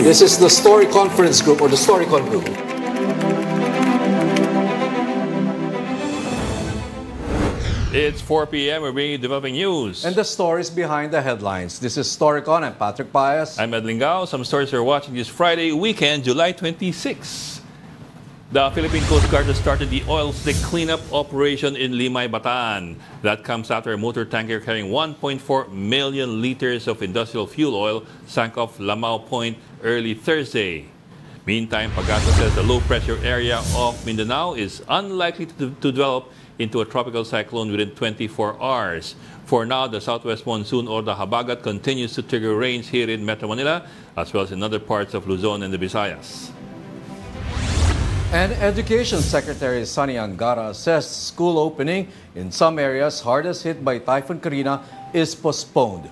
This is the Story Conference Group or the Storycon Group. It's 4 p.m. We're bringing you developing news. And the stories behind the headlines. This is Storycon. I'm Patrick Paez. I'm Ed Lingao. Some stories you're watching this Friday weekend, July 26. The Philippine Coast Guard has started the oil slick cleanup operation in Limay, Bataan. That comes after a motor tanker carrying 1.4 million liters of industrial fuel oil sank off Lamao Point early Thursday. Meantime, Pagasa says the low-pressure area of Mindanao is unlikely to develop into a tropical cyclone within 24 hours. For now, the southwest monsoon or the Habagat continues to trigger rains here in Metro Manila as well as in other parts of Luzon and the Visayas. And Education Secretary Sonny Angara says school opening in some areas hardest hit by Typhoon Karina is postponed.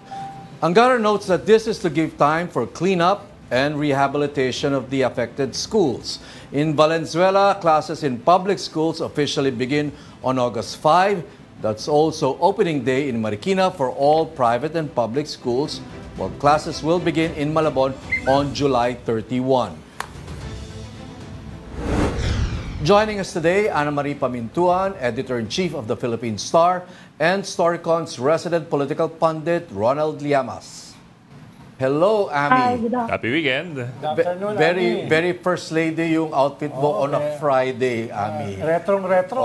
Angara notes that this is to give time for cleanup and rehabilitation of the affected schools. In Valenzuela, classes in public schools officially begin on August 5. That's also opening day in Marikina for all private and public schools, while classes will begin in Malabon on July 31. Joining us today, Ana Marie Pamintuan, Editor-in-Chief of the Philippine Star, and Storycon's resident political pundit, Ronald Llamas. Hello, Ami. Hi, Happy weekend. Very first lady yung outfit mo on a Friday, Ami. Retrong-retro.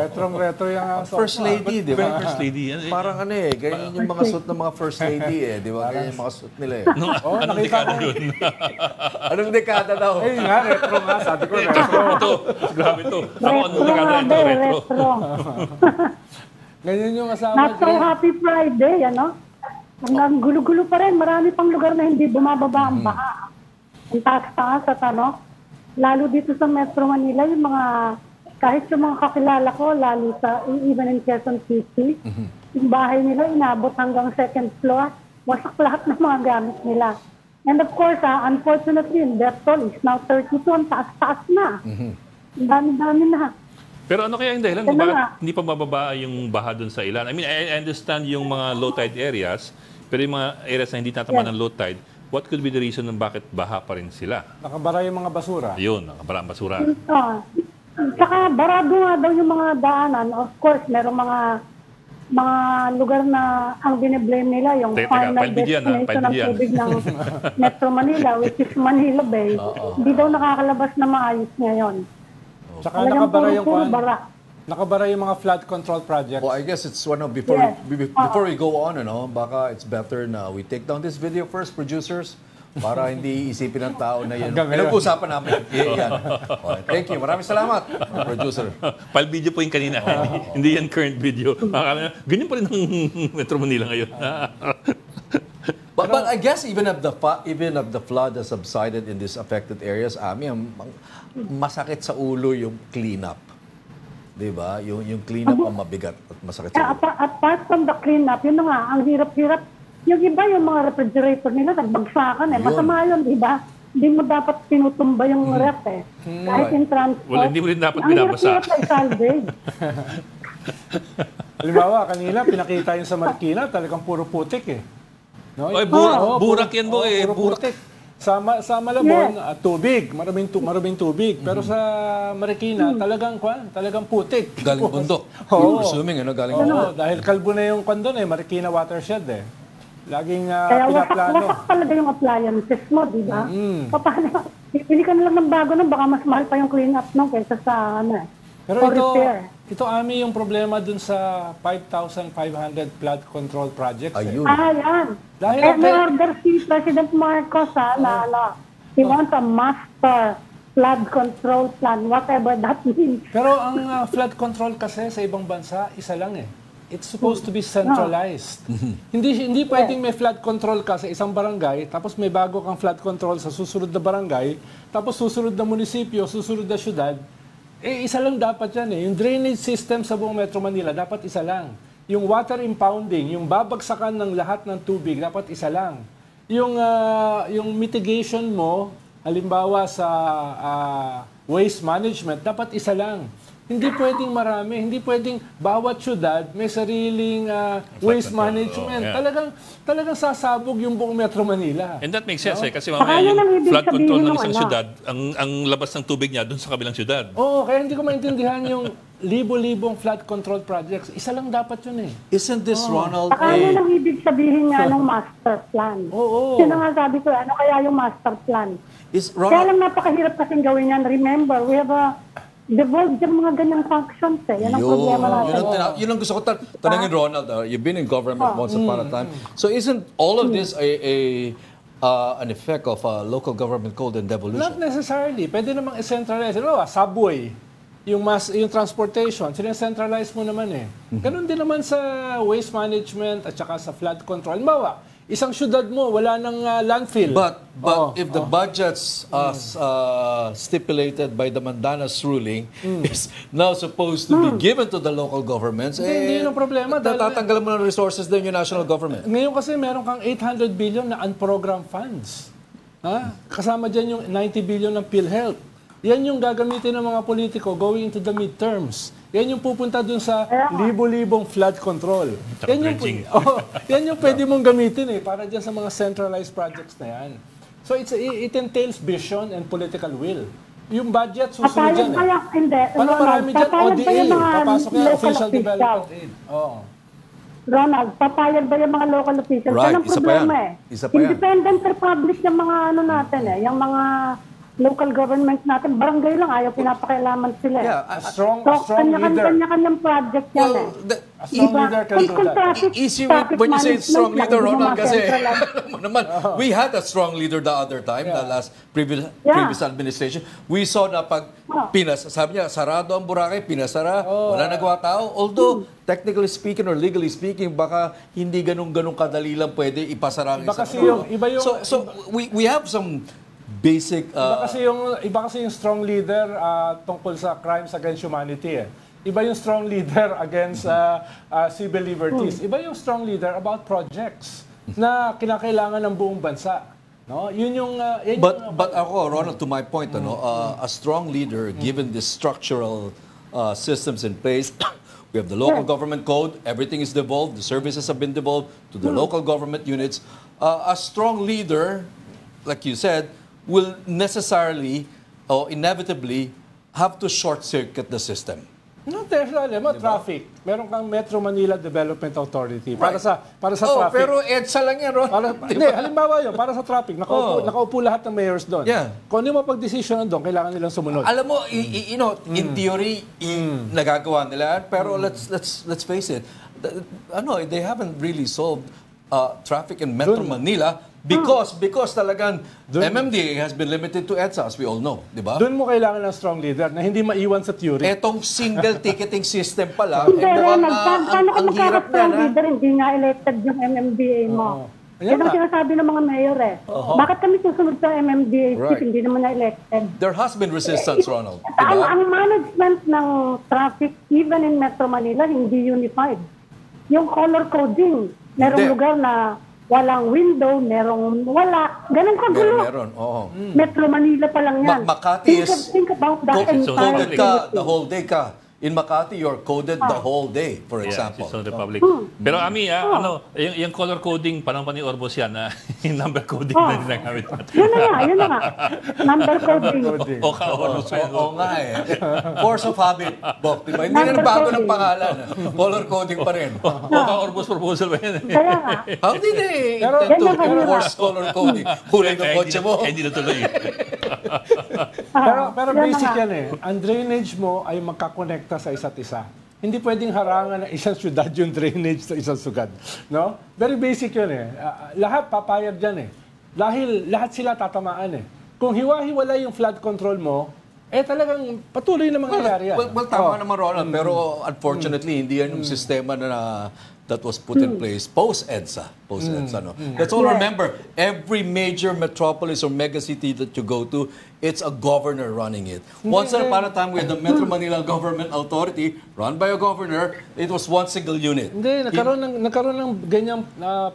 Retrong-retro yung First lady, di ba? First lady. Parang ano eh, ganyan yung mga suit ng mga first lady eh, di ba? Ganyan yung mga suit nila eh. Anong dekada yun? Anong dekada daw? Eh nga, retro nga. Sabi ko, retro. Ito, grabe ito. Ako, anong dekada ito? Retro. Ganyan yung asawa. Not so happy Friday, ano? Ang gulo-gulo pa rin. Marami pang lugar na hindi bumababa ang baha. Ang taas-taas at ano. Lalo dito sa Metro Manila, yung mga, kahit yung mga kakilala ko, lalo sa, even in Quezon City, yung bahay nila inabot hanggang second floor. Wasak lahat ng mga gamit nila. And of course, unfortunately, death toll is now 32. Ang taas-taas na. Ang dami-dami na. Pero ano kaya yung dahilan kung bakit hindi pa mababa yung baha dun sa ilan? I mean, I understand yung mga low tide areas, pero yung mga areas na hindi tatamaan ng low tide, what could be the reason ng bakit baha pa rin sila? Nakabara yung mga basura. Yun, nakabara ang basura. Saka barado nga daw yung mga daanan. Of course, merong mga lugar na ang bine-blame nila yung final destination ng tubig ng Metro Manila, which is Manila Bay. Hindi daw nakakalabas na maayos ngayon. Tsaka nakabara yung mga flood control projects. Well, I guess it's one of before we go on, ano, baka it's better na we take down this video first, producers, para hindi isipin ng tao na yan. Pinag-usapan namin. Yan. Thank you. Maraming salamat, producer. Pal video po yung kanina. Hindi yan current video. Ganyan pa rin ng Metro Manila ngayon. But I guess even if the flood has subsided in these affected areas, Ami, masakit sa ulo yung cleanup. 'Di ba? Yung cleanup ang mabigat at masakit sa ulo. Apart from the cleanup, yun na nga, ang hirap-hirap. Yung iba, yung mga refrigerator nila, nagbagsakan eh. Masama yun, di ba? Hindi mo dapat pinutumba yung ref eh. Kahit in transport. Well, hindi mo rin dapat binabasa. Ang hirap-hirap na salvage. Halimbawa, kanina, pinakita yung sa Marikina, talagang puro putik eh. No? Oy, burak yan po eh. Burak. Sa Malabon, tubig, maraming tubig. Pero sa Marikina, talagang putik. Galing bundok. Assuming, galing bundok. Dahil kalbo na yung doon eh, Marikina watershed eh. Laging kaya pinaplano. wasak talaga yung appliances mo, di ba? Paano? Bili ka na lang ng bago nun, baka mas mahal pa yung clean-up no, kaysa sa ano. Pero ito Ami yung problema dun sa 5,500 flood control projects. Ayun. Yan. Dahil may order si President Marcos, he wants a master flood control plan, whatever that means. Pero ang flood control kasi sa ibang bansa, isa lang eh. It's supposed to be centralized. Hindi pwedeng may flood control ka sa isang barangay, tapos may bago kang flood control sa susunod na barangay, tapos susunod na munisipyo, susunod na syudad. Eh, isa lang dapat yan eh. Yung drainage system sa buong Metro Manila, dapat isa lang. Yung water impounding, yung babagsakan ng lahat ng tubig, dapat isa lang. Yung mitigation mo, halimbawa sa waste management, dapat isa lang. Hindi pwedeng marami. Hindi pwedeng bawat syudad may sariling waste control. management. Oh, yeah. Talagang sasabog yung buong Metro Manila. And that makes sense kasi Baka mamaya yun ang yung ibig flood control sabihin ng ng isang ano. syudad, ang labas ng tubig niya doon sa kabilang syudad. Oo, kaya hindi ko maintindihan yung libo-libong flood control projects. Isa lang dapat yun eh. Isn't this, Ronald, Baka yun ang ibig sabihin nga ng master plan. Oo. Yun ang nga sabi ko, ano kaya yung master plan? Kaya lang napakahirap kasing gawin yan. Remember, we have devolved yung mga ganyang functions eh. Yan ang problema natin. Yun ang gusto ko tanungin, Ronald. You've been in government once upon a time. So isn't all of this an effect of local government code and devolution? Not necessarily. Pwede namang i-centralize. Subway, yung transportation, sinacentralize mo naman eh. Ganun din naman sa waste management at saka sa flood control. Halimbawa, isang syudad mo, wala nang landfill. But if the budgets as stipulated by the Mandanas ruling is now supposed to be given to the local governments, Hindi yun ang problema. Natatanggal mo ng resources din yung national government. Ngayon kasi meron kang 800 billion na unprogrammed funds. Kasama dyan yung 90 billion ng PhilHealth. Yan yung gagamitin ng mga politiko going into the midterms. Yan yung pupunta dun sa libo-libong flood control. Yan yung pwede mong gamitin para dyan sa mga centralized projects na yan. So it entails vision and political will. Yung budget susunod dyan Paano marami dyan? ODA, papasok yan, Official Development Aid. Ronald, papayag ba yung mga local officials? Right, Yan ang problema isa pa yan. Independent republic yung mga natin yung mga local government natin, barangay lang, ayaw pinapakailaman sila. Yeah, A strong leader. Kanya-kanyang project yan A strong leader can do that. Easy when you say strong leader, Ronald, kasi naman, we had a strong leader the other time, the last previous administration. We saw na pag sabi niya, sarado ang Boracay, pinasara, wala nagawa tao. Although, technically speaking or legally speaking, baka hindi ganun kadali lang pwede ipasara ang isang. So we have some basic... Iba kasi yung strong leader tungkol sa crimes against humanity Iba yung strong leader against civil liberties. Iba yung strong leader about projects na kinakailangan ng buong bansa. No? Yun yung... But ako, Ronald, to my point, a strong leader, given the structural systems in place, we have the local government code, everything is devolved, the services have been devolved to the local government units. A strong leader, like you said, will necessarily or inevitably have to short-circuit the system. No, traffic. Meron kang Metro Manila Development Authority para sa traffic. Pero EDSA lang yan, Ron. Halimbawa yun, para sa traffic, nakaupo lahat ng mayors doon. Yeah. Kung ano yung mapag-desisyonan doon, kailangan nilang sumunod. Alam mo, in theory, nagagawa nila, pero let's face it, they haven't really solved traffic in Metro Manila because talagang MMDA has been limited to EDSA, as we all know, di ba? Doon mo kailangan ng strong leader na hindi maiwan sa theory. Etong single ticketing system pala, Paano ang hirap ka na. leader, hindi nga elected yung MMDA mo. Yan ang sinasabi ng mga mayor Bakit kami susunod sa MMDA seat, hindi naman na elected? There has been resistance, Ronald. Ang management ng traffic, even in Metro Manila, hindi unified. Yung color coding, merong lugar na walang window, merong wala. Ganun kagulo. Meron, oo. Metro Manila pa lang yan. Makati think about that coded entire ka, the whole day ka. In Makati, you're coded the whole day, for example. It's on the public. Pero Ami, yung color coding, parang pa ni Orbos yan, yung number coding na ginagamit natin. Yun na nga. Number coding. O ka-Orbos. Oo nga Force of habit, Bok. Diba? Hindi na bago ng pangalan. Color coding pa rin. O ka-Orbos proposal ba yan? Kaya nga. How did they intend to enforce color coding? Huli ng kotse mo. Hindi na tuloy. Pero basic yan Ang drainage mo ay magkakonekta sa isa't isa. Hindi pwedeng harangan ng isang syudad yung drainage sa isang sugad. No? Very basic yun lahat papayag dyan Dahil lahat sila tatamaan Kung hiwa-hiwala yung flood control mo, talagang patuloy na mangyayari yan. Well, tama naman, Ronald. Pero unfortunately, hindi yan yung sistema na that was put in place post-EDSA. Post-EDSA, no? Let's all remember, every major metropolis or megacity that you go to, it's a governor running it. Once upon a time, we had the Metro Manila Government Authority, run by a governor. It was one single unit. Hindi, nagkaroon ng ganyang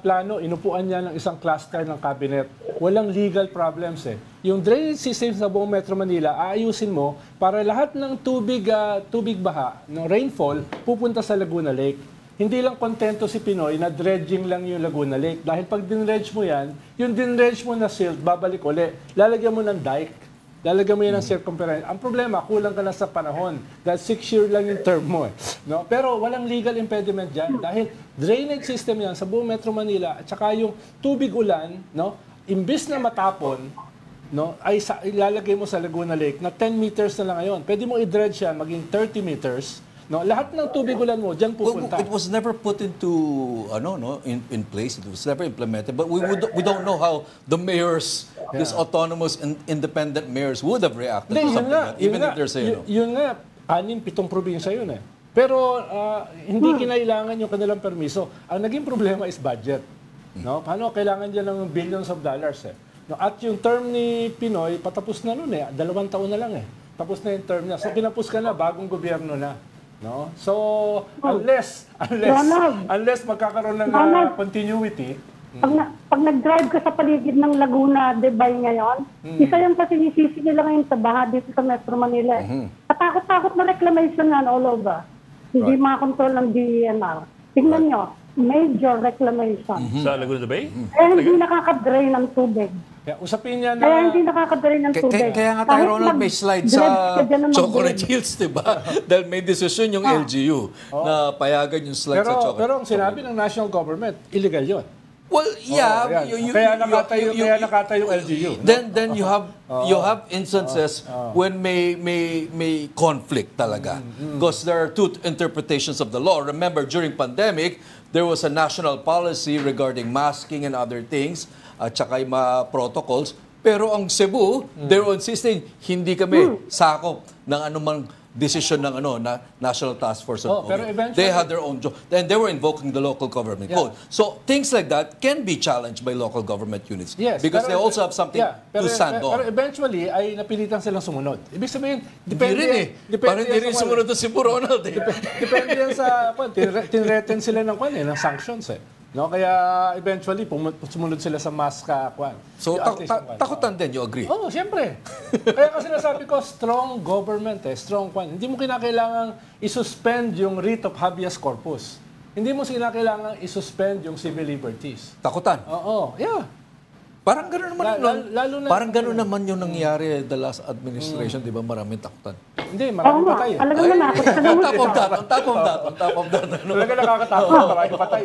plano, inupuan niya ng isang cluster ng cabinet. Walang legal problems eh. Yung drainage system sa buong Metro Manila, aayusin mo para lahat ng tubig baha, ng rainfall, pupunta sa Laguna Lake. Hindi lang kontento si Pinoy na dredging lang yung Laguna Lake. Dahil pag dinredge mo yan, yung dinredge mo na silt, babalik uli. Lalagyan mo ng dike. Lalagyan mo yan ng circumference. Ang problema, kulang ka na sa panahon. Dahil 6 year lang yung term mo. No? Pero walang legal impediment dyan. Dahil drainage system yan sa buong Metro Manila at saka yung tubig ulan, no? Imbis na matapon, no, ay ilalagay mo sa Laguna Lake na 10 meters na lang ngayon. Pwede mo i-dredge yan maging 30 meters. No, lahat ng tubig ulan mo diyan pupunta. It was never put into in place. It was never implemented. But we don't know how the mayors, these autonomous and independent mayors would have reacted to something like that, even if they're saying Yun nga, 6-7 probinsya yun eh. Pero hindi kinailangan yung kanilang permiso. Ang naging problema is budget. No? Paano kailangan diyan ng billions of dollars eh. No, at yung term ni Pinoy patapos na noon eh. 2 taon na lang eh. Tapos na yung term niya. So kinapos ka na, bagong gobyerno na. No? So, unless magkakaroon ng continuity. Pag nag-drive ka sa paligid ng Laguna, Debay ngayon, isa yung pasinisisi nila ngayon sa baha dito sa Metro Manila. Katakot-takot na reclamation yan all over. Hindi makontrol ng DENR. Tingnan nyo, major reclamation. Sa Laguna Bay? Kaya hindi nakaka-drain ng tubig. Kaya usapin niya na... Kaya hindi nakaka-drain ng tubig. Kaya nga tayo, Ronald, may slide sa Chocolate Hills, diba? Dahil may decision yung LGU na payagan yung slide sa Chocolate. Pero ang sinabi ng national government, illegal yun. Well, yeah. Kaya nakatayo yung LGU. Then you have instances when may conflict talaga. Because there are two interpretations of the law. Remember, during pandemic, there was a national policy regarding masking and other things at saka yung mga protocols. Pero ang Cebu, they were insisting, hindi kami sakop ng anumang decision ng National Task Force on COVID. They had their own job. And they were invoking the local government code. So things like that can be challenged by local government units. Yes, because they also have something to stand on. Pero eventually, ay napilitan silang sumunod. Ibig sabihin, depende rin eh. Parang hindi rin sumunod na si Ronald eh. Depende yan sa, tinreten sila ng sanctions eh. No, kaya eventually sumunod sila sa mass So takutan din, you agree? Oo, siyempre. Kaya kasi nasabi ko, strong government strong Hindi mo kinakailangang isuspend yung writ of habeas corpus. Hindi mo kinakailangang isuspend yung civil liberties. Takutan? Oo, yeah. Parang gano'n naman parang gano'n naman yung nangyari the last administration, di ba? Maraming takutan. Hindi, maraming patay. Alam mo na, On top of that. Talaga nakakatakot, maraming patay.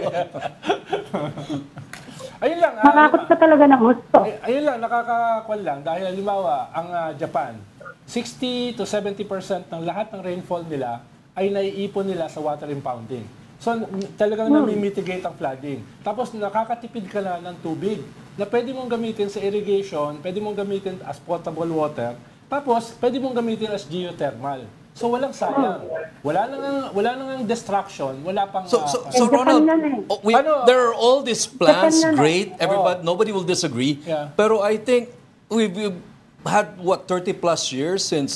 Ayun lang. Makakot ka talaga ng gusto. Ayun lang, nakakakuan lang. Dahil halimbawa, ang Japan, 60 to 70% ng lahat ng rainfall nila ay naiipon nila sa water impounding. So, talagang nami-mitigate ang flooding. Tapos, nakakatipid ka na ng tubig na pwede mong gamitin sa irrigation, pwede mong gamitin as potable water, tapos, pwede mong gamitin as geothermal. So, walang sayang. Wala nang ang destruction, wala pang... So Ronald, there are all these plans, great, everybody, nobody will disagree. Yeah. Pero I think we've had, 30 plus years since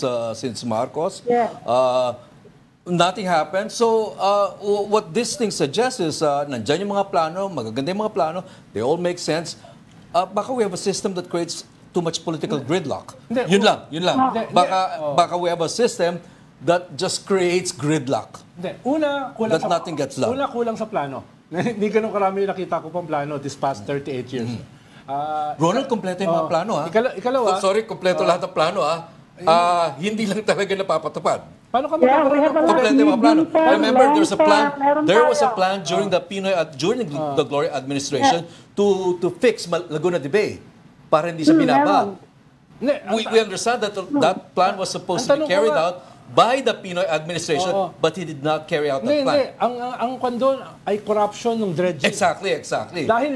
Marcos? Yeah. Nothing happened. So, what this thing suggests is, nandyan yung mga plano, magaganda yung mga plano, they all make sense. Baka we have a system that creates too much political gridlock. Yun lang. Baka we have a system that just creates gridlock. Una, nothing gets done. Una, kulang sa plano. Hindi ganun karami nakita ko pang plano this past 38 years. Ronald, kompleto yung mga plano, ha? Ikalawa, kompleto lahat ng plano, ha? Hindi lang talaga napapatupad. Paano ka magkakaroon ng Kompleto yung mga plano. Remember, there was a plan during during the Gloria administration to fix Laguna de Bay para hindi siya binaba. We understand that plan was supposed to be carried out by the Pinoy administration, but he did not carry out that plan. Ang kondon ay corruption ng dredging. Exactly. Dahil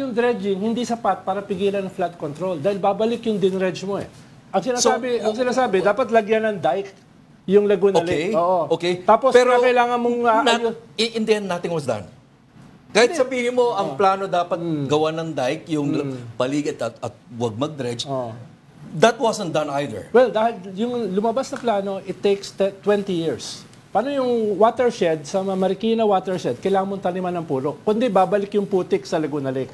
yung dredging hindi sapat para pigilan ng flood control dahil babalik yung dinredge mo eh. Ang sinasabi, dapat lagyan ng dike Yung Laguna Okay, Lake. Oo. okay. Tapos Pero kailangan mong... in the end, nothing was done. Kahit sabihin mo, ang plano dapat gawa ng dike, yung paligid at wag mag-dredge, that wasn't done either. Well, dahil yung lumabas na plano, it takes 20 years. Paano yung watershed, sa Marikina watershed, kailangan mong taniman ng puno. Kundi babalik yung putik sa Laguna Lake.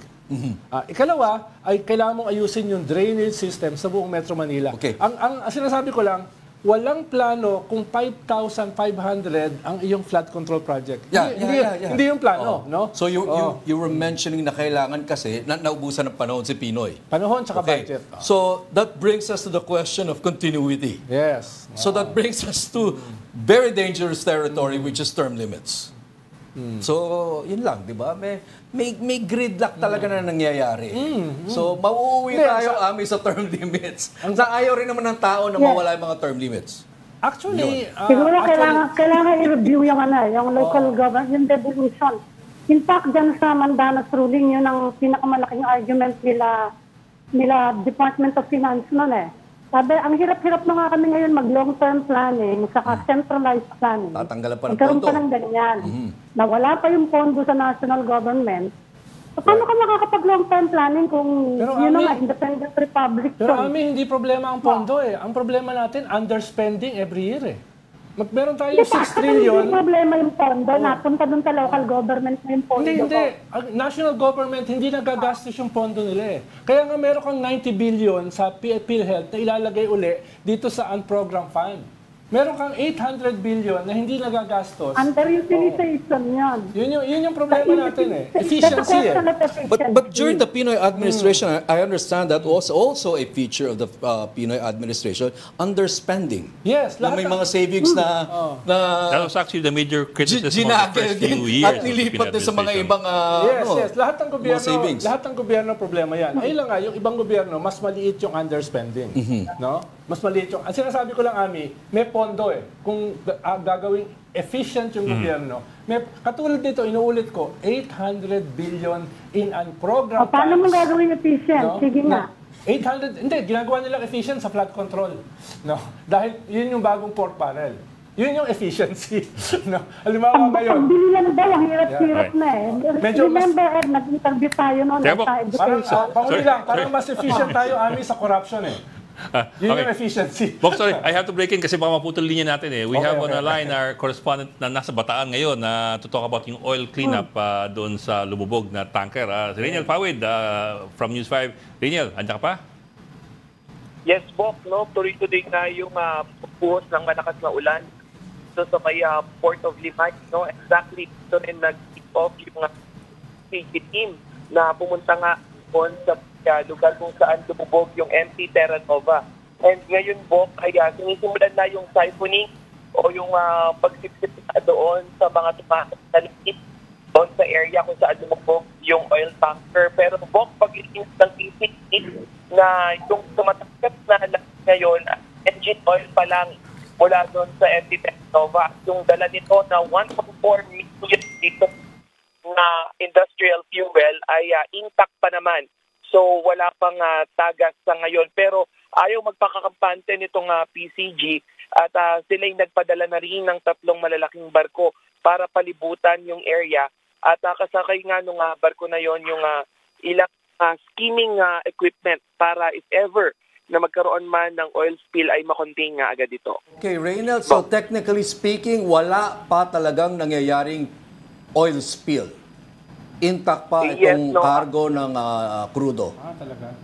Ikalawa, ay kailangan mong ayusin yung drainage system sa buong Metro Manila. Okay. Ang sinasabi ko lang, walang plano kung 5,500 ang iyong flood control project. Hindi yung plano, no? So you were mentioning na kailangan kasi naubusan ng panahon si Pinoy. Panahon tsaka budget. So that brings us to the question of continuity. Yes. So that brings us to very dangerous territory, which is term limits. So, yun lang, di ba? May gridlock talaga na nangyayari. So, mauuwi tayo sa term limits. Ang ayaw rin naman ng tao na mawala yung mga term limits. Actually, siguro kailangan i-review yung local government, yung devolution. In fact, dyan sa Mandanas ruling, yun ang pinakamalaking argument nila Department of Finance noon Sabi, ang hirap-hirap na nga kami ngayon mag-long-term planning, saka centralized planning. Tatanggalan pa ng Nagkaroon pondo. pa ng ganyan. Na wala pa yung pondo sa national government. So, paano ka makakapag-long-term planning kung independent republic? Pero hindi problema ang pondo Ang problema natin, underspending every year Meron tayo 6 trillion. Hindi problema yung pondo. Napunta dun sa local government na yung pondo. Hindi. Ang national government, hindi nagagastos yung pondo nila Kaya nga meron kang 90 billion sa PhilHealth na ilalagay uli dito sa unprogrammed fund. Meron kang 800 billion na hindi nagagastos. Underutilization yan. Yun yung problema natin Efficiency But during the Pinoy administration, I understand that was also a feature of the Pinoy administration, underspending. Yes. Na may mga savings na That was actually the major criticism of the first few years at nilipat din sa mga ibang Yes. Lahat ng gobyerno problema yan. Ayun lang yung ibang gobyerno, mas maliit yung underspending. No? Mas maliit yung... Ang sinasabi ko lang, Ami, may pondo Kung gagawing efficient yung gobyerno, katulad nito, inuulit ko, 800 billion in unprogrammed funds. Paano mo gagawing efficient? Sige nga. 800, hindi, ginagawa nilang efficient sa flood control. No? Dahil yun yung bagong pork barrel. Yun yung efficiency. No? Halimbawa ngayon. Ang bili lang daw, ang hirap-hirap na Remember, nag-interview tayo noon sa education. Parang mas efficient tayo, Ami, sa corruption Yun yung efficiency. Bok, sorry, I have to break in kasi baka maputol linya natin We have on the line our correspondent na nasa Bataan ngayon na to talk about yung oil cleanup doon sa lumubog na tanker. Si Reniel Fawid from News 5. Reniel, andyan ka pa? Yes, Bok. Tuloy-tuloy na yung buhos ng malakas na ulan so sa may Port of Limay. Exactly ito rin nag-kick off yung PG team na pumunta nga doon sa lugar kung saan lumubog yung MT Terra Nova. And ngayon, Bok, ay sinisimulan na yung siphoning o yung pagsipsip doon sa mga tumakit doon sa area kung saan lumubog yung oil tanker. Pero, Bok, pag-iins ng PCT na yung tumatakat na ngayon, engine oil pa lang mula doon sa MT Terra Nova. Yung dala nito na 1.4 million liters na industrial fuel ay intact pa naman. So wala pang tagas sa ngayon. Pero ayaw magpakakampante nitong PCG at sila'y nagpadala na rin ng 3 malalaking barko para palibutan yung area. At kasakay nga nung barko na yon yung ilang skimming equipment para if ever na magkaroon man ng oil spill ay makontain nga agad ito. Okay, Reynald, so technically speaking, wala pa talagang nangyayaring oil spill. Intact pa itong cargo ng crudo. Talaga?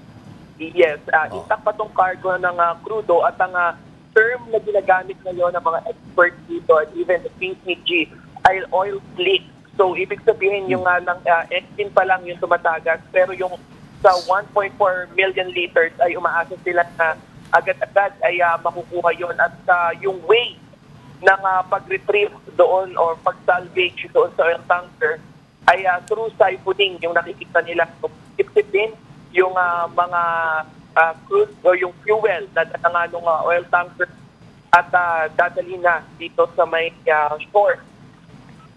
Yes, intact pa itong cargo ng crudo at ang term na ginagamit ngayon ng mga experts dito at even the PCG ay oil slick. So, ibig sabihin yung engine pa lang yung tumatagas pero yung sa 1.4 million liters ay umaasa sila na agad-agad ay makukuha yon at yung way ng pag-retrieve doon or pag-salvage doon sa oil tanker ay through siphoning yung nakikita nila. So, din yung mga crude o yung fuel na nga ng oil tanker at dadalhin na dito sa may shore.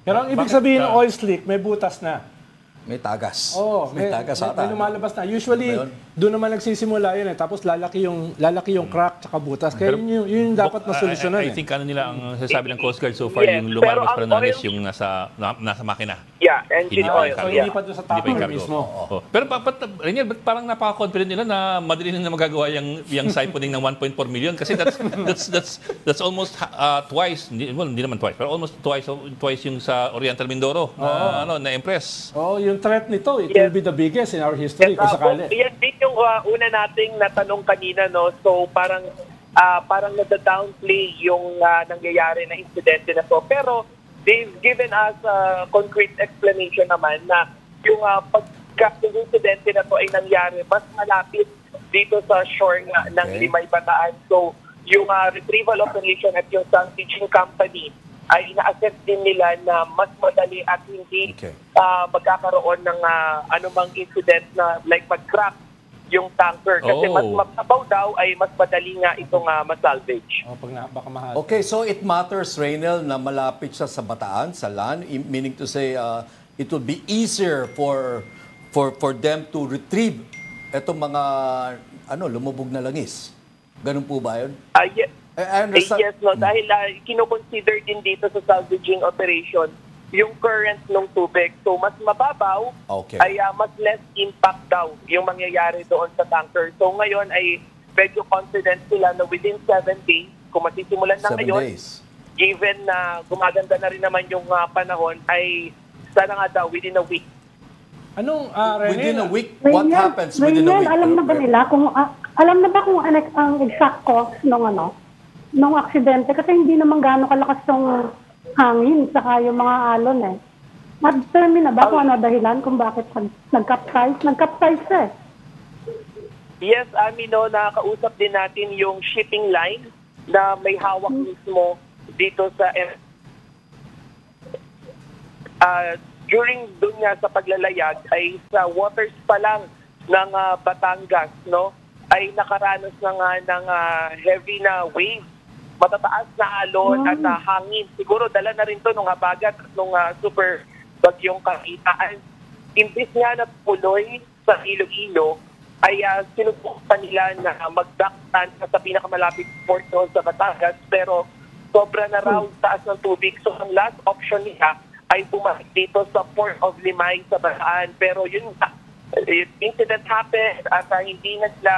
Pero ang ibig sabihin ng oil slick, may butas na. May tagas. Oo, may tagas ata. may lumalabas na. Usually, Ano ba yun? doon naman nagsisimula yun eh. Tapos lalaki yung crack tsaka butas. Kaya yun yung dapat na solusyonan I eh. think ano nila ang sasabi ng Coast Guard so far, Yes, yung pero lumalabas ang pa rin na oil- yung nasa makina. Yeah, engine Hindi pa oil. yung So, cargo. Yeah. hindi pa doon sa Hindi pa yung tapon cargo. mismo. Oo. Pero Reniel, ba't parang napaka-confident nila na madali na magagawa yung siphoning ng 1.4 million? Kasi that's almost twice, hindi naman twice, pero almost twice yung sa Oriental Mindoro na Empress. Oh, yung threat nito, it Yes. will be the biggest in our history kung sakali. Yan din yung una nating natanong kanina, no? So parang nada-downplay yung nangyayari na insidente na to. Pero they've given us a concrete explanation naman na yung pagka-insidente na to ay nangyari mas malapit dito sa shore ng Limay Bataan. So yung retrieval operation at yung salvaging company ay ina-assess din nila na mas madali at hindi magkakaroon ng anumang incident na like mag-crack yung tanker. Kasi mas mababaw daw ay mas madali nga itong masalvage. Oh, baka mahal. Okay, so it matters, Reynel, na malapit siya sa Bataan, sa land, meaning to say it will be easier for them to retrieve itong mga lumubog na langis. Ganun po ba yun? I understand. Yes, no, dahil kino-consider din dito sa salvaging operation yung current ng tubig. So mas mababaw ay mas less impact daw yung mangyayari doon sa tanker. So ngayon ay medyo confident sila na within 7 days, kung masisimulan na 7 ngayon, days. given na gumaganda na rin naman yung panahon, ay sana nga daw within a week. Anong, Within a Renel? week? What happens within a week? Alam na ba nila kung alam na ba kung ang exact cause nung aksidente? Kasi hindi naman gaano kalakas yung hangin saka yung mga alon eh. Na-determine na ba kung ano dahilan kung bakit nag-capsize? Nag-capsize eh. Yes, nakakausap din natin yung shipping line na may hawak mismo dito sa during doon nga sa paglalayag ay sa waters pa lang ng Batangas, no, ay nakaranas na nga ng heavy na wave, matataas na alon at hangin. Siguro dala na rin to nung habagat at nung super bagyong kakitaan. Imbis nga na puloy sa Iloilo, ay sinubukan nila na magdaktan sa pinakamalapit port noon sa Batangas, pero sobra na raw taas ng tubig. So ang last option nila ay bumalik dito sa Port of Limay sa Bataan. Pero yun incident happened at hindi na sila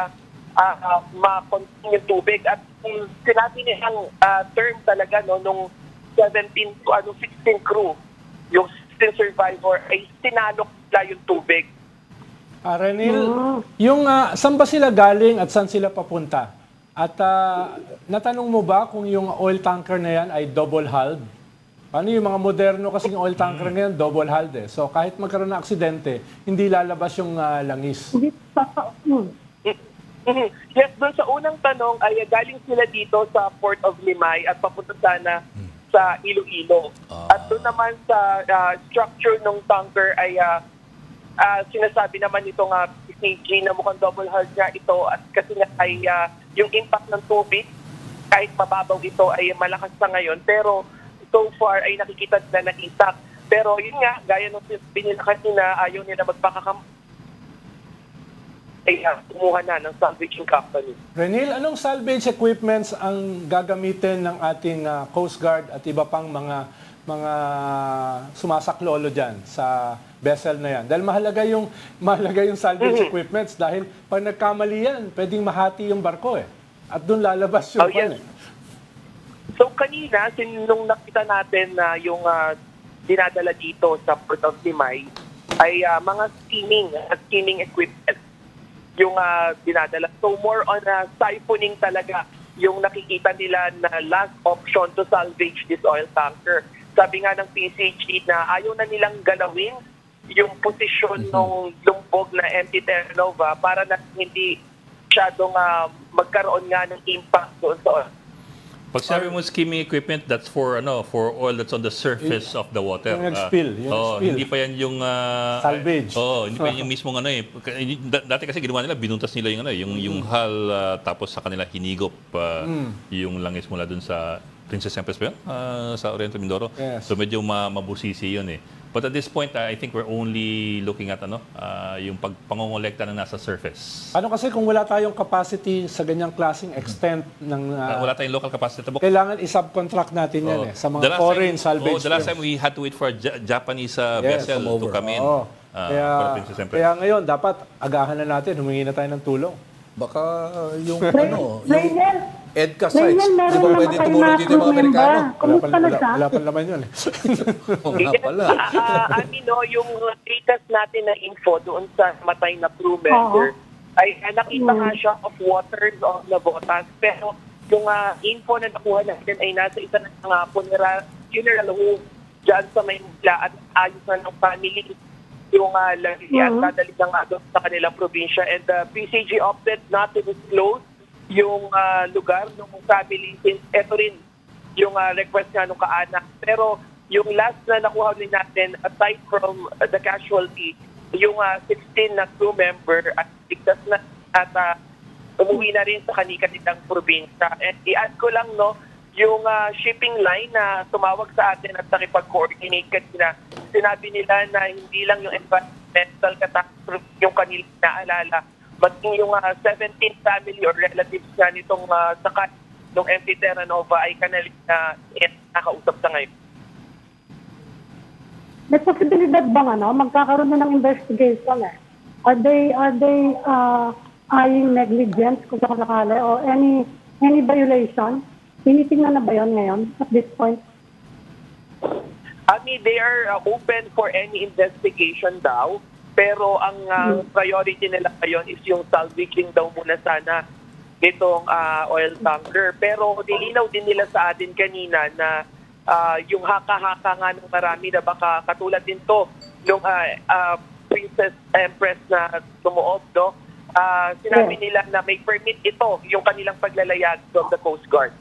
ma-continue tubig. At sinabi nilang term talaga nung 16 crew, yung 16 survivor, ay sinalok nila yung tubig. Renil, yung saan ba sila galing at saan sila papunta? At natanong mo ba kung yung oil tanker na yan ay double-hulled? Paano yung mga moderno kasing oil tanker ngayon, double-hulled eh. So kahit magkaroon ng aksidente, hindi lalabas yung langis. Yes, doon sa unang tanong ay galing sila dito sa Port of Limay at papunta sana sa Iloilo. At doon naman sa structure ng tanker ay sinasabi naman itong PCG na mukhang double-hulled nga ito at kasi nga ay yung impact ng tubig kahit mababaw ito ay malakas na ngayon, pero so far ay nakikita nila na intact. Pero yun nga, gaya nung binila kanina, ayaw nila magpakakam ay kumuha na ng salvaging company. Renil, anong salvage equipments ang gagamitin ng ating Coast Guard at iba pang mga sumasaklolo dyan sa vessel na yan? Dahil mahalaga yung salvage equipments dahil pag nagkamali yan, pwedeng mahati yung barko eh. At doon lalabas yung yes. So kanina, nung nakita natin na yung dinadala dito sa Port of Limay ay mga steaming equipment yung dinadala. So more on siphoning talaga yung nakikita nila na last option to salvage this oil tanker. Sabi nga ng PCG na ayaw na nilang galawin yung posisyon ng lumbog na MT Terra Nova para na hindi masyadong magkaroon nga ng impact doon sa oil. Pag sabi mo skimming equipment, that's for oil that's on the surface of the water. Yung nag-spill. Hindi pa yan yung salvage. Hindi pa yan yung mismong dati kasi ginawa nila, binuntas nila yung hull tapos sa kanila hinigop yung langis mula dun sa Princess Empress ba yun? Sa Oriental Mindoro. Yes. So medyo mabusisi yun eh. But at this point, I think we're only looking at yung pangongolekta na nasa surface. Ano kasi kung wala tayong capacity sa ganyang klaseng extent ng... Wala tayong local capacity. kailangan i-subcontract natin yan sa mga foreign salvage the last time we had to wait for a Japanese vessel to come in. Kaya ngayon, dapat agahan na natin, humingi na tayo ng tulong. Baka yung Rainiel, EDCA sites, di ba pwede tumulong dito yung mga Amerikano? Kumusta na siya? Wala pa naman yun. Oo nga pala. Yung latest natin na info doon sa matay na crew member, ay nakita nga siya of waters of Navotas. Pero yung info na nakuha natin ay nasa isa ng funeral home dyan sa Maynila at ayos na ng family yung lagyan, dadalik na nga doon sa kanilang probinsya. And the PCG opted not to disclose yung lugar ng family since ito rin yung request nga nung kaanak. Pero yung last na nakuha din natin, aside from the casualty, yung 16 na crew member at ligtas na at umuwi na rin sa kanilang probinsya. And i-add ko lang, yung shipping line na tumawag sa atin at nakipag-coordinate kanina, sinabi nila na hindi lang yung environmental catastrophe yung kanilang naalala, maging yung 17 family or relatives na nitong sakay ng MT Terra Nova ay kanilang nakausap sa ngayon. May posibilidad bang magkakaroon na ng investigation Are they eyeing negligence kung sakali or any violation? Tinitingnan na ba yun ngayon at this point? They are open for any investigation daw. Pero ang priority nila ngayon is yung salvaging daw muna sana itong oil tanker. Pero nilinaw din nila sa atin kanina na yung haka-haka nga ng marami na baka katulad din to yung Princess Empress na tumuob, sinabi nila na may permit ito yung kanilang paglalayag from the Coast Guard.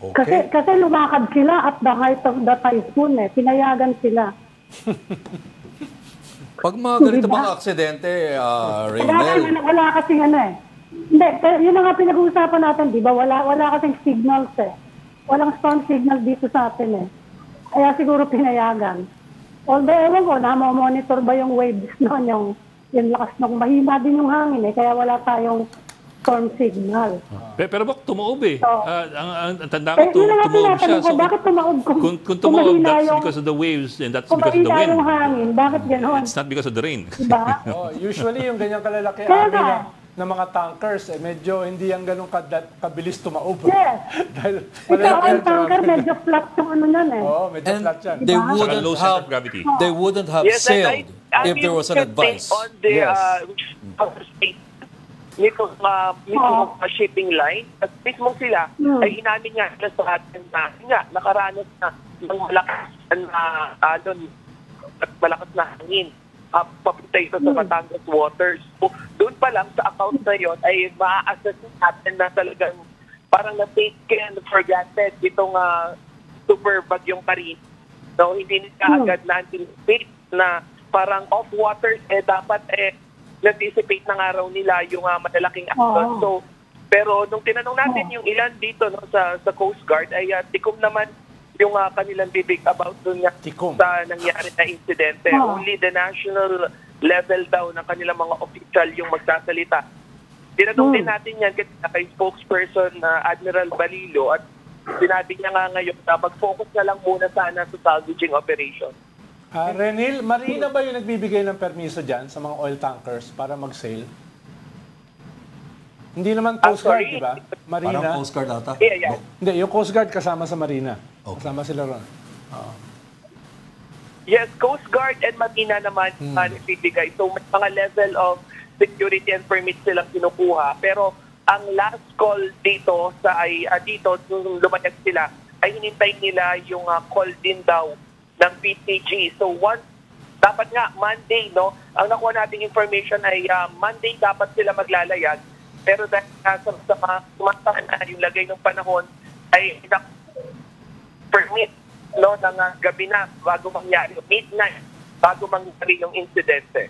Okay. Kasi lumakad sila at the height of the typhoon pinayagan sila. Pag mga ganito mga aksidente, Raynel. Wala kasing Hindi, yun na nga pinag-uusapan natin, di ba? Wala kasing signals Walang storm signal dito sa atin Kaya siguro pinayagan. Although, ewan ko, monitor ba yung waves noon, yung lakas ng mahina din yung hangin kaya wala tayong storm signal. Pero bak tumuob ang tanda ko tumuob siya. So, bakit tumaob? Kung tumuob, that's because of the waves and that's because of the wind. Kung hangin, bakit gano'n? It's not because of the rain. Diba? Usually, yung ganyang kalalaki hangin ng mga tankers, medyo hindi yan ganun kabilis tumaob. Yes. Dahil ang tanker, medyo flat yung yan medyo flat yan. They low center of gravity. They wouldn't have sailed if there was an advice. On the nito shipping line at mismo sila ay inamin nga sa atin na nakaranas na ng malakas na alon at malakas na hangin papunta ito sa Batangas waters. So, doon pa lang sa account na yon ay ma-assess natin na talagang parang na-taken for granted itong super bagyong Karina. So, hindi nila agad na-anticipate na parang off waters dapat na-anticipate na nga raw nila yung malalaking action. So, pero nung tinanong natin yung ilan dito sa Coast Guard ay tikom naman yung kanilang bibig about dun sa nangyari na insidente. Only the national level daw ng kanilang mga official yung magsasalita. Tinanong din natin yan kay spokesperson Admiral Balilo at sinabi niya nga ngayon na mag-focus na lang muna sana sa salvaging operation. Renil, Marina ba yung nagbibigay ng permiso dyan sa mga oil tankers para mag-sail? Hindi naman Coast Guard, di ba? Marina. Parang Coast Guard ata. Yeah. Hindi, yung Coast Guard kasama sa Marina. Okay. Kasama sila ron. Yes, Coast Guard and Marina naman nagbibigay. So may mga level of security and permits silang kinukuha. Pero ang last call dito nung lumayag sila ay hinintay nila yung call din daw ng PCG. So dapat nga Monday, ang nakuha nating information ay Monday dapat sila maglalayag. Pero dahil sa mga tumatang na yung lagay ng panahon ay permit ng gabi na bago mangyari, midnight, bago mangyari yung insidente.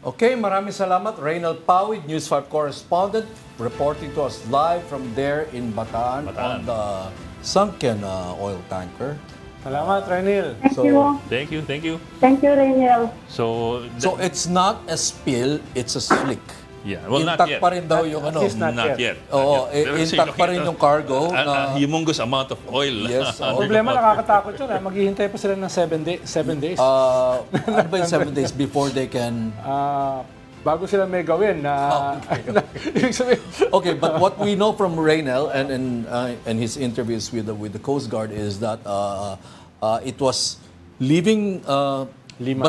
Okay, maraming salamat. Reynald Pawid, News 5 correspondent, reporting to us live from there in Bataan, on the sunken oil tanker. Salamat, Renil. Thank So, you. Thank you, thank you. Thank you, Reniel. So, So it's not a spill, it's a slick. yeah, well, not Intact yet. pa rin daw yung ano. least not Not yet. Oo, intact pa rin yung cargo. A humongous amount of oil. Yes, oo. Problema, nakakatakot yun. Maghihintay pa sila ng 7 days. Ano ba yung 7 days before they can... Bago sila may gawin na... Ibig sabihin, Okay, but what we know from Reynel and his interviews with the Coast Guard is that it was leaving Limay.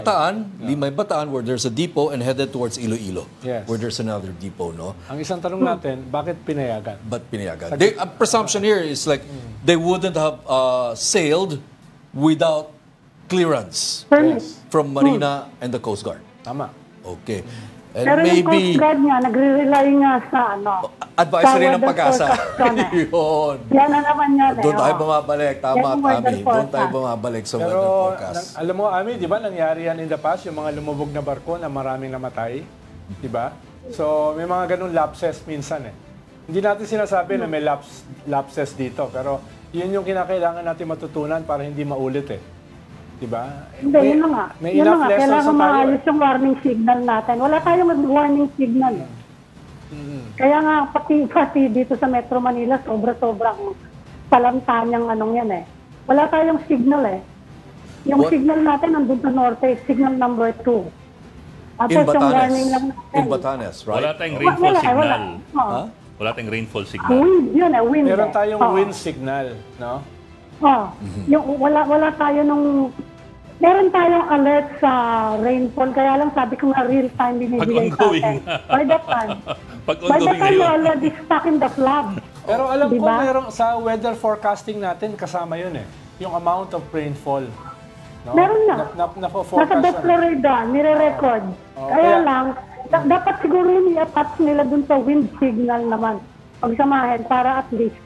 Limay Bataan, where there's a depot, and headed towards Iloilo, Yes. where there's another depot, no? ang isang tanong natin, bakit pinayagan? But pinayagan. A presumption here is like they wouldn't have sailed without clearance Yes. from Marina and the Coast Guard. Tama. Okay. And Pero yung Coast maybe Guard niya, nagre-rely nga sa ano. advisory sa ng weather pag-asa. forecast eh. Yun. Yan na naman yan. Doon tayo oh. bumabalik. Tama, Yan yung weather Ami. Doon tayo forecast. bumabalik sa weather Pero forecast. alam mo, Ami, di ba nangyari yan in the past, yung mga lumubog na barko na maraming namatay? Di ba? So, may mga ganun lapses minsan eh. Hindi natin sinasabi na may lapses dito, pero yun yung kinakailangan natin matutunan para hindi maulit eh. Di ba? Hindi, yun na nga. May Yun na enough nga. lessons Kailangan na tayo. maayos yung warning signal natin. Wala tayong warning signal. Eh. Kaya nga, pati dito sa Metro Manila, sobra-sobrang palamtanyang anong yan eh. Wala tayong signal eh. Yung signal natin nandun sa norte, signal number 2. Tapos In yung warning lang Batanes. natin. In Batanes, right? Wala tayong rainfall Wala. signal. Oo. Wala tayong rainfall signal. Wind, yun eh, wind. Meron eh. tayong Oo. wind signal, no? Oh, yung wala tayo nung meron tayong alert sa rainfall kaya lang sabi ko nga real time binibigay sa Pag-ongoing. atin. By the time. Pag By the ongoing time you're ngayon. already stuck in the flood. Pero alam ko, Diba? meron sa weather forecasting natin, kasama yun eh. Yung amount of rainfall. No? Meron na. Nasa Nasa-forecast Doppler radar, nire-record. Kaya lang, dapat siguro yung i-attach nila dun sa wind signal naman. Pagsamahin para at least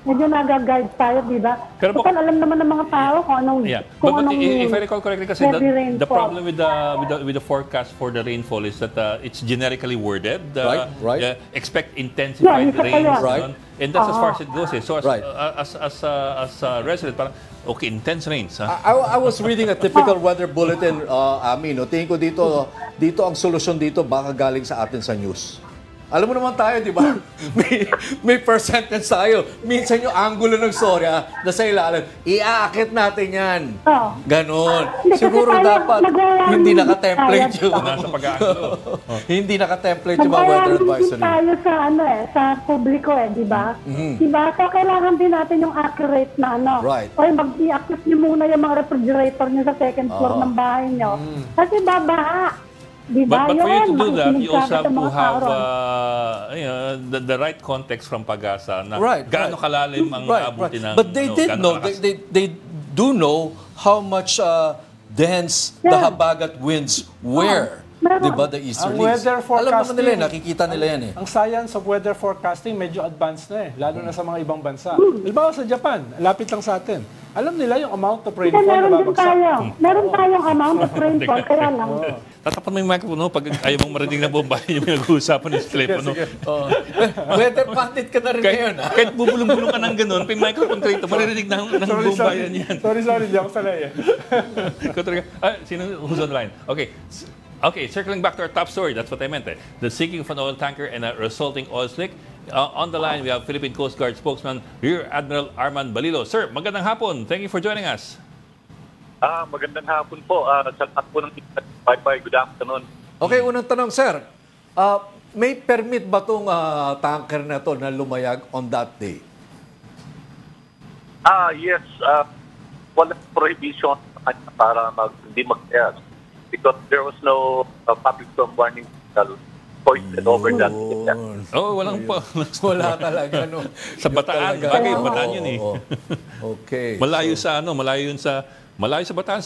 medyo nag-guide tayo, di ba? Pero Total, alam naman ng mga tao kung anong... Yeah, kung but anong if I recall correctly, kasi heavy the rainfall. problem with the forecast for the rainfall is that it's generically worded. Right. Expect intensified Yeah, isa pa rains, yun. Right. ganun. And that's as far as it goes. Eh. So as Right. as a resident, parang okay, intense rains. Ha? I was reading a typical weather bulletin, Ami, no? Tingin ko dito ang solusyon dito baka galing sa atin sa news. Alam mo naman tayo, di ba? may first sentence tayo. Minsan yung angulo ng storya nasa ilalim, iaakit natin yan. Oo. Ganon. Hindi, kasi Siguro tayo dapat nag-warning hindi naka-template tayo. yung Nasa pag-aano. hindi naka-template yung mga weather Nag-warning din advisory. tayo sa sa publiko di ba? Di ba? So kailangan din natin yung accurate na Right. O mag-i-access niyo muna yung mga refrigerator niyo sa second floor ng bahay niyo. Kasi babaha. Di ba? But for you to do that, makikinig you also sa have to mga have tao ron. the right context from Pag-asa na Right, gaano right. kalalim ang aabutin ng But they did gaano know, kalakas. they do know how much dense the Yeah. habagat winds were. Meron. Di ba? The easterlies. Ang weather Alam naman forecasting- nila, nakikita nila yan eh. Ang science of weather forecasting medyo advanced na eh, lalo na sa mga ibang bansa. Halimbawa sa Japan, lapit lang sa atin. Alam nila yung amount of Kasi rainfall na meron din babagsak. tayo. Meron tayong amount of rainfall, kaya lang. Tatapan mo yung microphone, no? Pag ayaw mong marinig na bomba, yung nag-uusapan ng telepono. Weather pundit ka na rin ngayon. ah. Kahit bubulong-bulong ka ng ganun, may microphone ka rito, maririnig ng bomba yan. Sorry, hindi ako sanay eh. Ikaw talaga. Sino who's on the line? Okay, circling back to our top story, that's what I meant. The sinking of an oil tanker and a resulting oil slick. On the line, we have Philippine Coast Guard spokesman, Rear Admiral Arman Balilo. Sir, magandang hapon. Thank you for joining us. Magandang hapon po. Sa lahat po ng bye-bye. Good afternoon. Okay, unang tanong, sir. May permit ba itong tanker na to na lumayag on that day? Yes. Walang prohibition para hindi mag-air. Because there was no public storm warning signal posted over that area. Oh, walang pa. Wala talaga, no? Sa Bataan. Yun talaga. Bagay, Bataan yun eh. Oo. Okay. Malayo sa Bataan. Malayo sa Bataan.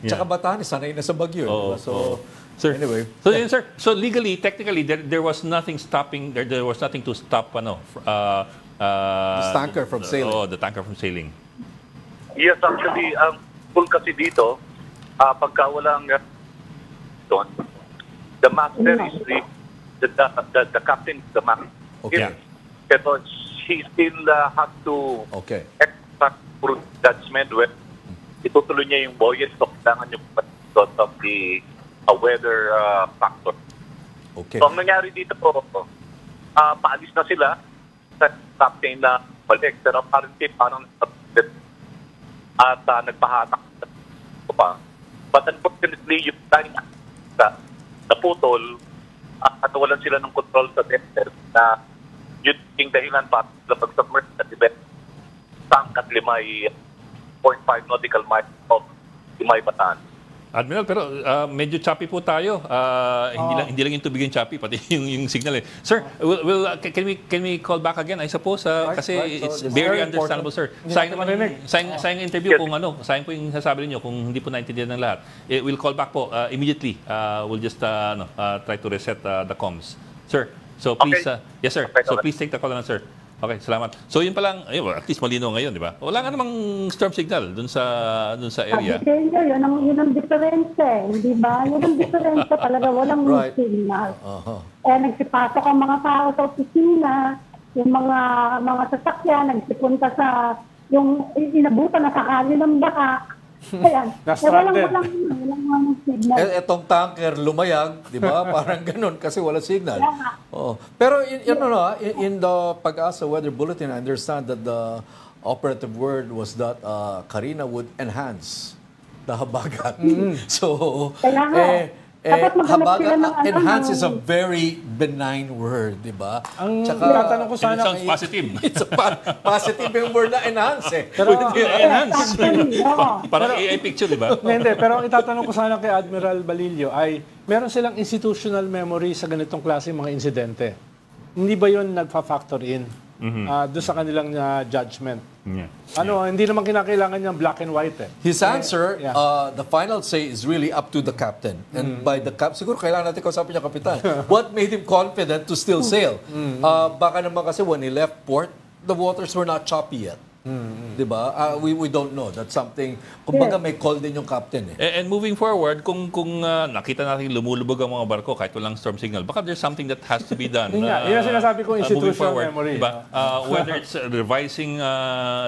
Tsaka Bataan, sanay na sa Bagyo. Oo, So, Sir, anyway. So, yun, sir. So legally, technically, there was nothing stopping. There was nothing to stop. This tanker from sailing. Oh, the tanker from sailing. Yes, actually, ang pool kasi dito, pagka walang Houston, the master is the captain is the master. Okay. Pero she still has to Okay. extract for judgment when itutuloy niya yung buoyant, so kailangan yung because of the weather factor. Okay. So, ang nangyari dito po, paalis na sila sa captain na balik. Pero apparently, parang at nagpahatak pa. But unfortunately, yung line na naputol at walan sila ng control sa vessel na yun yung dahilan para sila pag-submerge na si vessel sangkat 5.5 nautical miles of Limay Bataan. Admiral, pero medyo choppy po tayo. Hindi lang yung tubig yung choppy, pati yung signal eh. Sir, can we call back again, I suppose? Kasi right. So it's it's very very understandable, sir. Sayang interview kung ano, sayang po yung sasabi niyo kung hindi po naintindihan ng lahat. We'll call back po immediately. We'll just try to reset the comms. Sir, so please, Okay. yes sir. Okay, So okay. please take the call na, sir. Okay, salamat. So yun pa lang, at least malino ngayon, di ba? Wala nga namang storm signal dun sa area. Sabi sa inyo, yun ang diferensya eh. Hindi ba? Yun ang diferensya talaga. Walang Right. signal. Uh-huh. Nagsipasok ang mga tao sa opisina, yung mga sasakyan, nagsipunta sa, yung inabutan na sakali ng baka. Ayan. Na-stranded. Walang signal. Etong tanker lumayag, di ba? Parang ganun kasi wala signal. Yeah. Oh. Pero in the Pag-asa Weather Bulletin, I understand that the operative word was that Karina would enhance the habagat. So, Kaya nga. Dapat maghanap sila ng enhance is a very benign word, di ba? Ang tatanong ko And it sana, sounds positive. It's a positive yung word na enhance eh. pero, Enhance. Actually, oo. Parang AI picture, di ba? hindi, pero ang itatanong ko sana kay Admiral Balillo ay, meron silang institutional memory sa ganitong klase mga insidente. Hindi ba yun nagfa-factor in doon sa kanilang judgment? Yeah. Hindi naman kinakailangan niyang black and white eh. His answer, Yeah. the final say is really up to the captain. And by the siguro kailangan natin kausapin yung kapitan. What made him confident to still sail? Baka naman kasi when he left port, the waters were not choppy yet. Di ba? We don't know. That's something, kumbaga may call din yung captain eh. And moving forward, kung nakita natin lumulubog ang mga barko kahit walang storm signal, baka there's something that has to be done. Yun nga, yun ang sinasabi ko, moving institutional forward, memory. diba? Whether it's revising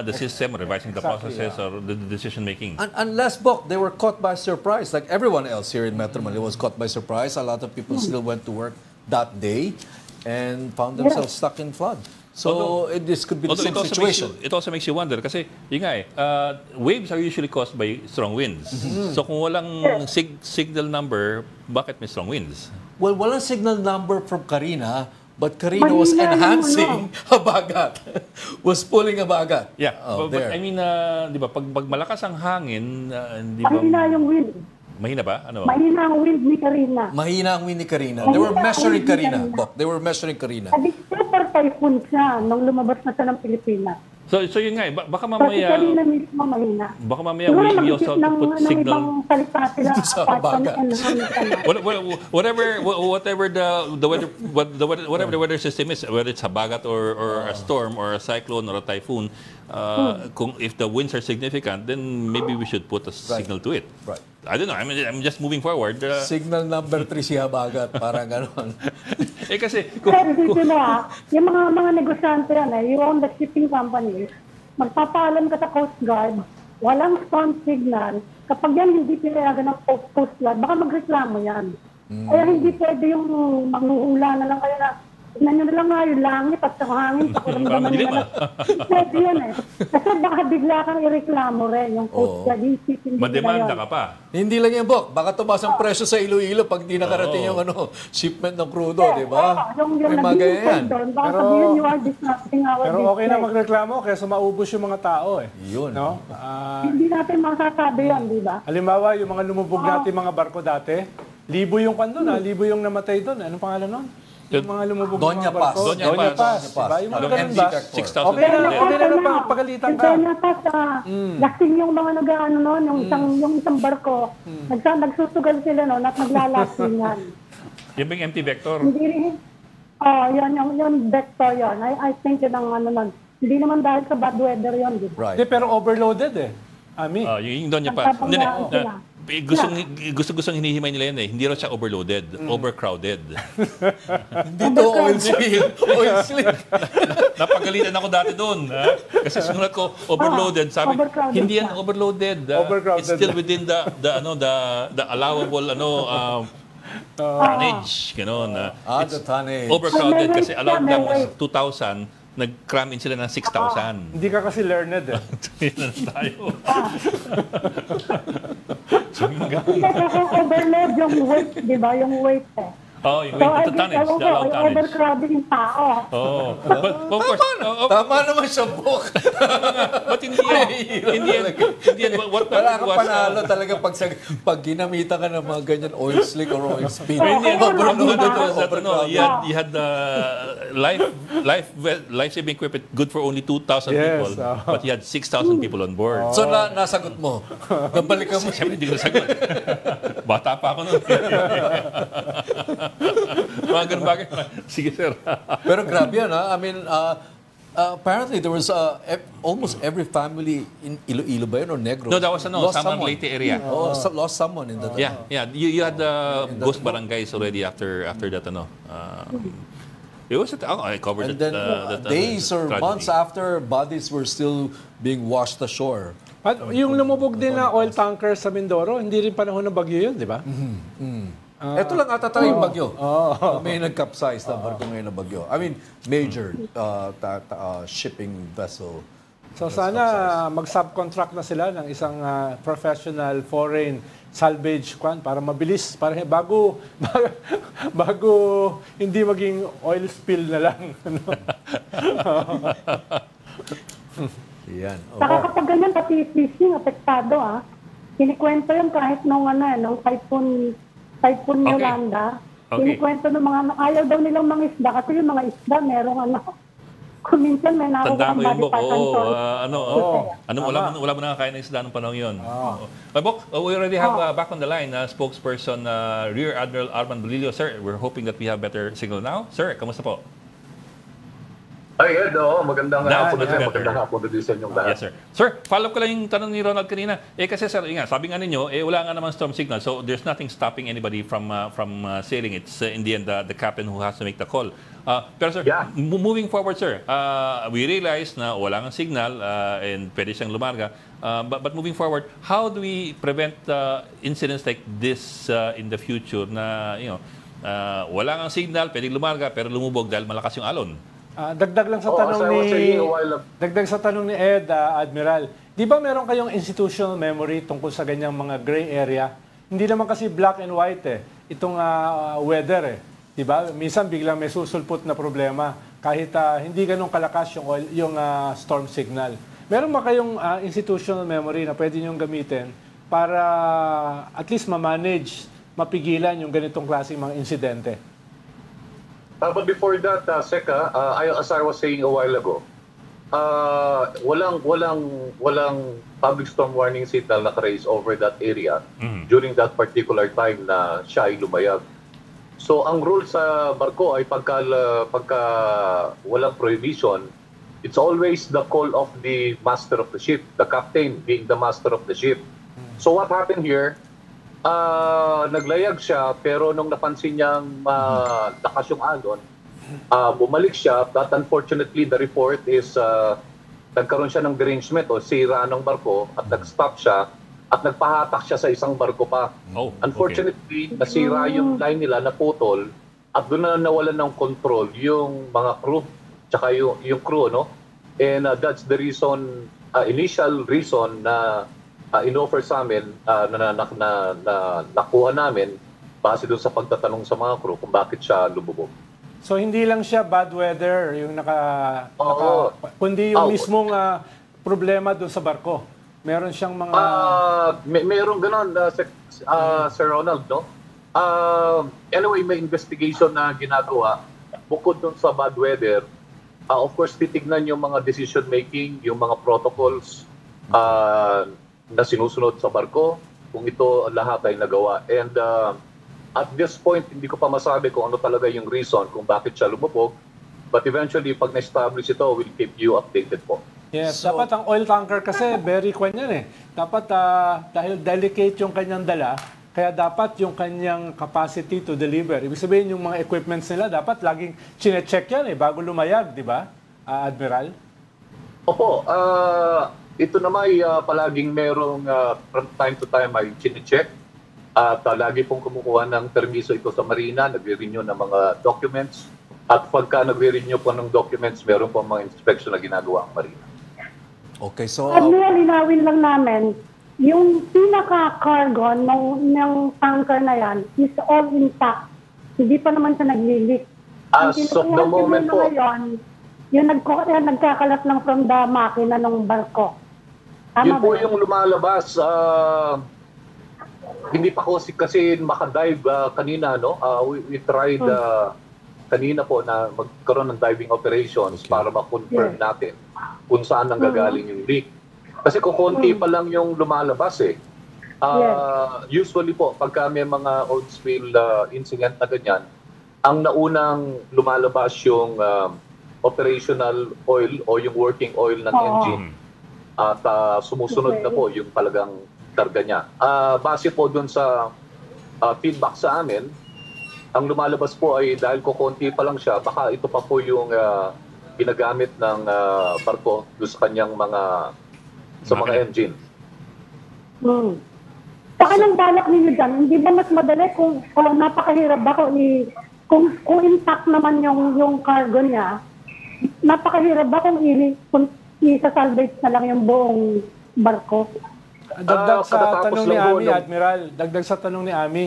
the system, revising the processes, or the decision making. Unless, Bok, they were caught by surprise. Like everyone else here in Metro Manila was caught by surprise. A lot of people still went to work that day and found themselves stuck in flood. So this could be the same situation. It also makes you wonder kasi yun nga waves are usually caused by strong winds. So kung walang signal number, bakit may strong winds? Well, walang signal number from Karina, but Karina was Mahina yung enhancing habagat. Was pulling habagat. Yeah, Oh, but there. I mean, di ba, pag malakas ang hangin, di ba, Mahina yung wind. mahina ba? Ano ba? Mahina ang wind ni Karina. Mahina ang wind ni Karina. They were measuring Karina, Bok. They were measuring Karina. Sabi, super typhoon siya nung lumabas na siya ng Pilipinas. So yun nga, baka Kasi mamaya, Karina mismo mahina. baka mamaya Siguro we nag-isip also to put ng signal. ibang salita sila. Sa apart from bagat. Whatever whatever the weather system is, whether it's habagat or a storm or a cyclone or a typhoon, if the winds are significant, then maybe we should put a signal to it. Right. I don't know. I'm just moving forward. Signal number 3 si habagat. Parang gano'n. Kasi Pero dito na, yung mga negosyante yan, you own the shipping company, magpapaalam ka sa Coast Guard, walang storm signal, kapag yan hindi pinayagan ng Coast Guard, baka magreklamo yan. Kaya hindi pwede yung manghuhula na lang kayo na, tignan nyo na lang nga yung langit at sa hangin, sa kuramdaman madilim, nyo na. Pwede yan eh. Kasi baka bigla kang ireklamo rin, yung Coast Guard, isipin nila mademanda yun. ka pa. Hindi lang yan, Bok. Baka tumaas ang presyo sa Iloilo pag di nakarating yung shipment ng crudo, di ba? Yung May mga ganyan. nag-iisip doon, baka Pero- sabihin you are disrupting our Pero okay na business. magreklamo kaysa maubos yung mga tao eh. Yun. No? Hindi natin masasabi yan, di ba? Halimbawa, yung mga lumubog natin mga barko dati, libo yung libo yung namatay doon. Anong pangalan nun? Yung mga lumubog Doña mga barko. Paz. Doña Doña Paz. Paz. Diba? Yung mga Yung ganun MV ba? Vector. 6,000 Okay na, dead. okay na pagalitan ka. Yung lasing yung mga nag-ano noon, yung isang barko, nagsusugal sila noon at naglalasingan. Yung bang empty vector. Hindi rin, yung vector yun. I think yun ang ano nun. Hindi naman dahil sa bad weather yun, di ba? Right. Hindi, pero overloaded eh. Ami. Yung Doña Paz. Nagpapanggaan sila. Gusto-gustong hinihimay nila yan eh. Hindi raw siya overloaded, overcrowded. Hindi to oil spill. Oil slick. Napagalitan ako dati doon. Kasi sinulat ko overloaded. Sabi, Overcrowded hindi yan pa. overloaded. Overcrowded. It's still within the allowable tonnage. Ganon. The tonnage. Overcrowded kasi May allowed lang weight. 2,000. Nag-cram in sila ng 6,000. Hindi ka kasi learned eh. Yan na tayo. Hindi kasi overload yung weight, di ba? Yung weight eh. Oh, yung So, weight, the tonnage, the allowed tonnage. overcrowded yung tao. Oh. But of course, Tama naman siya, Bok. but in the end, what Wala kang was, panalo talaga pag ginamitan ka ng mga ganyan oil slick or oil spill. in the end, what Overloaded happened was or that, overcrowded. you had the life-saving equipment good for only 2,000 Yes, people, but you had 6,000 people on board. So, nasagot mo. Nabalikan mo. Siyempre, hindi ko nasagot. Bata pa ako nun. Mga ganun bagay. Sige, sir. Pero grabe yan, ha? I mean, apparently there was almost every family in Iloilo ba yun or Negros? No, that was lost Samang someone. Leyte area. Lost someone in that. Yeah. You had ghost barangays already after that, it was, I covered And then that days or tragedy. months after, bodies were still being washed ashore. At yung lumubog din na oil tanker sa Mindoro, hindi rin panahon ng bagyo yun, di ba? Ito lang ata tayo yung bagyo. May nag-capsize na barko ngayon na bagyo. I mean, major shipping vessel. So sana mag-subcontract na sila ng isang professional foreign salvage para mabilis, para bago hindi maging oil spill na lang. Yan. Saka kapag ganyan, pati fishing, apektado Kinikwento yun kahit nung Typhoon Okay. Yolanda. Okay. Kinikwento ng mga, ayaw daw nilang mga isda kasi yung mga isda merong kung minsan may Tandaan nakuha ko yun, Bok. Wala mo nakakain ng isda ng panahon yun. Bok, we already have back on the line spokesperson Rear Admiral Arman Bolillo. Sir, we're hoping that we have better signal now. Sir, kamusta po? Ay, Ed, magandang Now, hapon much din. better. Magandang hapon din sa inyong lahat. Yes, sir. Sir, follow up ko lang yung tanong ni Ronald kanina. Kasi sir, sabi nga ninyo, wala nga naman storm signal. So there's nothing stopping anybody from sailing. It's in the end the captain who has to make the call. Pero sir, Yeah. moving forward, sir, we realize na wala nga signal and pwede siyang lumarga. But moving forward, how do we prevent incidents like this in the future na, wala nga signal, pwede lumarga, pero lumubog dahil malakas yung alon? Dagdag lang sa Oh, tanong as I was saying a while ago. Dagdag sa tanong ni Ed, Admiral. Di ba meron kayong institutional memory tungkol sa ganyang mga gray area? Hindi naman kasi black and white itong weather Di ba? Minsan biglang may susulpot na problema kahit hindi ganun kalakas yung storm signal. Meron ba kayong institutional memory na pwede niyong gamitin para at least ma-manage, mapigilan yung ganitong klaseng mga insidente? But before that, Seka, as I was saying a while ago, walang public storm warning signal na raise over that area during that particular time na siya ay lumayag. So ang rule sa barko ay pagka walang prohibition, it's always the call of the master of the ship, the captain being the master of the ship. So what happened here? Naglayag siya pero nung napansin niyang lakas yung alon, bumalik siya. But unfortunately, the report is nagkaroon siya ng derangement o sira ng barko at nag-stop siya at nagpahatak siya sa isang barko pa. Oh, Unfortunately, nasira yung line nila, naputol at doon na nawalan ng control yung mga crew tsaka yung crew, no? And that's the reason, initial reason na in-offer sa amin na nakuha namin base doon sa pagtatanong sa mga crew kung bakit siya lumubog. So hindi lang siya bad weather yung kundi yung mismong problema doon sa barko. Meron siyang mga meron ganoon Sir Ronald, no? Anyway, may investigation na ginagawa bukod doon sa bad weather. Of course, titignan yung mga decision making, yung mga protocols na sinusunod sa barko, kung ito lahat ay nagawa. And at this point, hindi ko pa masabi kung ano talaga yung reason kung bakit siya lumubog. But eventually, pag na-establish ito, we'll keep you updated po. yes, dapat ang oil tanker kasi very yan dapat dahil delicate yung kanyang dala, kaya dapat yung kanyang capacity to deliver. Ibig sabihin yung mga equipments nila, dapat laging chine-check yan bago lumayag, di ba, Admiral? Opo, ito naman ay palaging merong from time to time ay chine-check at lagi pong kumukuha ng permiso ito sa Marina, nagre-renew ng mga documents at pagka nagre-renew po ng documents, meron po mga inspection na ginagawa ang Marina. Okay, so Admiral, linawin lang namin, yung pinaka-cargo ng tanker na yan is all intact. Hindi pa naman siya nag-leak. As of the moment po, ngayon, yung nagkakalat lang from the makina ng barko. Tama yun ba po yun? yung lumalabas. Hindi pa kasi makadive kanina, no? We tried kanina po na magkaroon ng diving operations para ma-confirm natin kung saan nanggagaling yung leak. Kasi kung konti pa lang yung lumalabas Usually po, pagka may mga oil spill incident na ganyan, ang naunang lumalabas yung operational oil o yung working oil ng engine. At sumusunod na po yung talagang karga niya. Base po dun sa feedback sa amin, ang lumalabas po ay dahil kukunti pa lang siya, baka ito pa po yung ginagamit ng barko doon sa kanyang mga engine. Saka ng balak ninyo dyan, hindi ba mas madali kung napakahirap ba kung intact naman yung cargo niya, napakahirap ba kung isa-salvage na lang yung buong barko? Dagdag sa katatapos tanong ni lang po Ami, Admiral, dagdag sa tanong ni Ami,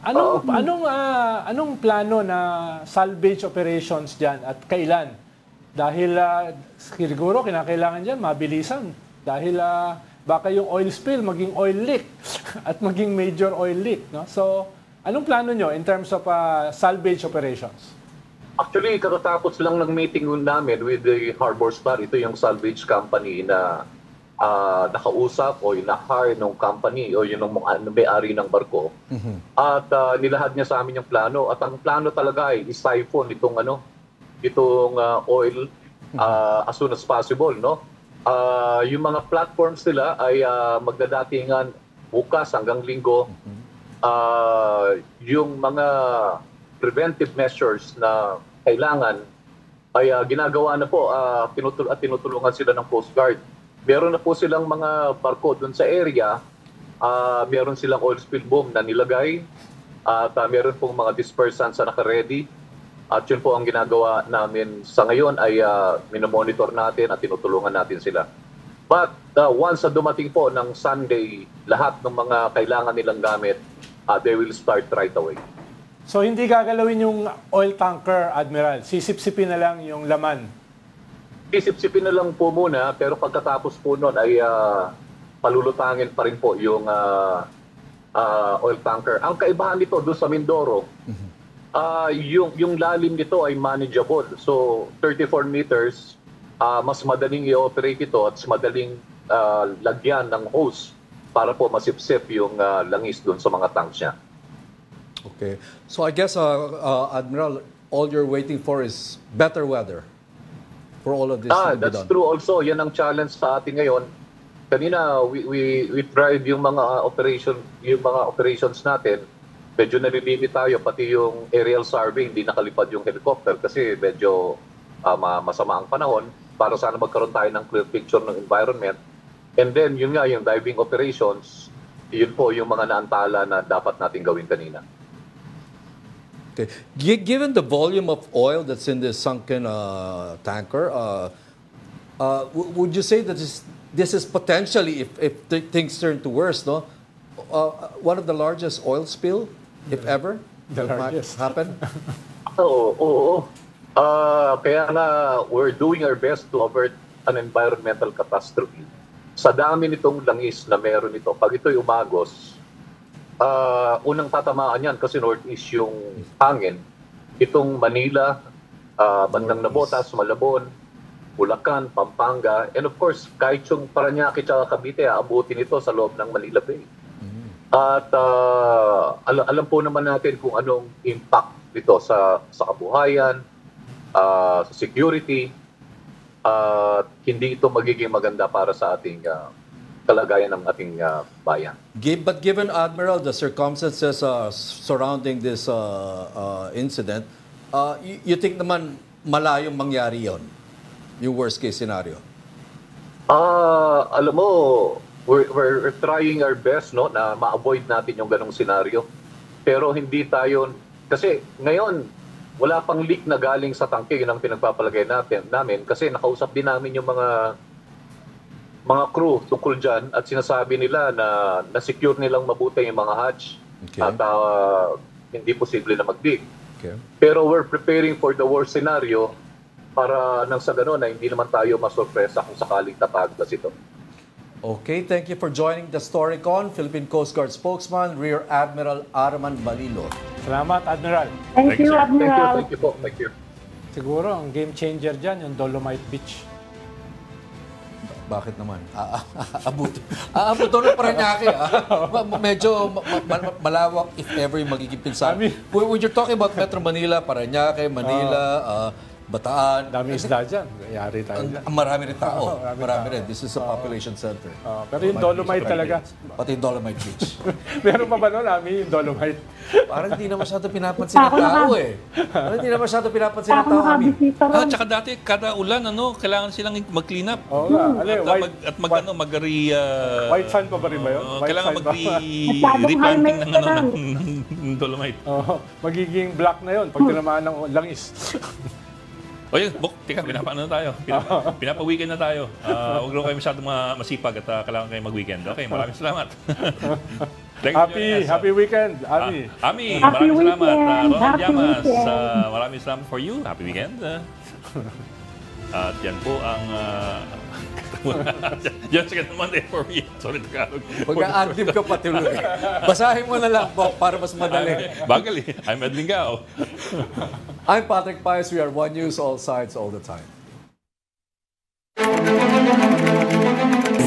anong plano na salvage operations diyan at kailan? Dahil siguro kinakailangan diyan mabilisan dahil baka yung oil spill maging oil leak at maging major oil leak, no? So, anong plano nyo in terms of salvage operations? Actually, katatapos lang ng meeting namin with the Harbor Star. Ito yung salvage company na nakausap o na-hire ng company o yung may-ari ng barko. At nilahad niya sa amin yung plano. At ang plano talaga ay i-siphon itong oil as soon as possible, no? Yung mga platforms nila ay magdadatingan bukas hanggang linggo. Yung mga preventive measures na kailangan ay ginagawa na po, tinutulungan sila ng Coast Guard. Meron na po silang mga barko doon sa area, meron silang oil spill boom na nilagay, at meron pong mga dispersants na naka-ready. At yun po ang ginagawa namin sa ngayon ay minomonitor natin at tinutulungan natin sila. But once na dumating po ng Sunday, lahat ng mga kailangan nilang gamit, they will start right away. So hindi gagalawin yung oil tanker, Admiral? Sisip-sipin na lang yung laman? Isip-sipin na lang po muna, pero pagkatapos po nun ay palulutangin pa rin po yung oil tanker. Ang kaibahan nito doon sa Mindoro, yung lalim nito ay manageable. So 34 meters, mas madaling i-operate ito at mas madaling lagyan ng hose para po masipsip yung langis doon sa mga tanks niya. okay. So I guess Admiral, all you're waiting for is better weather for all of this to be That's done. true also. Yan ang challenge sa atin ngayon. Kanina we tried yung mga operations natin. Medyo nalilimit tayo, pati yung aerial survey, hindi nakalipad yung helicopter kasi medyo masama ang panahon para sana magkaroon tayo ng clear picture ng environment. And then, yun nga, yung diving operations, yun po yung mga naantala na dapat natin gawin kanina. Okay. Given the volume of oil that's in this sunken tanker, would you say that this is potentially, if things turn to worse, no, one of the largest oil spill, if ever, The that might largest. happen? Oo. Kaya nga, we're doing our best to avert an environmental catastrophe. Sa dami nitong langis na meron ito, pag ito'y umagos, unang tatamaan yan kasi northeast yung hangin. Itong Manila, bandang Navotas, Malabon, Bulacan, Pampanga, and of course, kahit yung Parañaque at Cavite, aabutin ito sa loob ng Manila Bay. At alam po naman natin kung anong impact nito sa kabuhayan, sa security, at hindi ito magiging maganda para sa ating kalagayan ng ating bayan. But given, Admiral, the circumstances surrounding this incident, you think naman malayong mangyari yon, yung worst case scenario? Alam mo, we're trying our best, no, na ma-avoid natin yung ganong senaryo. Pero hindi tayo, kasi ngayon, wala pang leak na galing sa tangke, yun ang pinagpapalagay namin. Kasi nakausap din namin yung mga crew tungkol dyan at sinasabi nila na na-secure nilang mabuti yung mga hatch. Okay. At hindi posible na mag-leak. Okay. Pero we're preparing for the worst scenario para nang sa gano'n na hindi naman tayo masurpresa kung sakaling tatagdas ito. Okay, thank you for joining the Storycon. Philippine Coast Guard spokesman, Rear Admiral Arman Balilo. Salamat, Admiral. Thank you, Admiral. Thank you po. Thank you. Siguro, ang game changer dyan, yung Dolomite Beach. Bakit naman? Aabuto ng Parañaque. Medyo malawak if ever yung magiging pinsan. When you're talking about Metro Manila, Parañaque, Manila, Bataan. Dami isda dyan. Yari tayo dyan. Marami rin tao. Marami rin. This is a population center. Pero yung Dolomite talaga. Pati yung Dolomite Beach. Meron pa ba nun, Ami, yung Dolomite? Parang hindi na masyado pinapansin ng tao eh. Parang hindi na masyado pinapansin ng tao, Ami. Tsaka dati, kada ulan, kailangan silang mag-clean up. Oo nga. At White sand pa ba rin ba yun? Kailangan mag-replanting ng Dolomite. Magiging black na yun pag tinamaan ng langis. O yun, teka, pinapaano na tayo. Pinapa-weekend na tayo. Huwag lang kayo masyadong masipag at kailangan kayo mag-weekend. Okay, maraming salamat. Happy weekend, Ami. Ami, maraming salamat. Ronald Llamas, maraming salamat for you. Happy weekend. At yan po ang... yan sa naman for me. Sorry, Tagalog. Pagka-active ka pati ulit. Basahin mo na lang po para mas madali. Bagal eh. I'm Edwin Gao. I'm Patrick Paez. We are One News, all sides, all the time.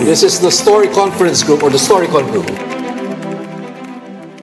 This is the Story Conference Group or the Storycon Group.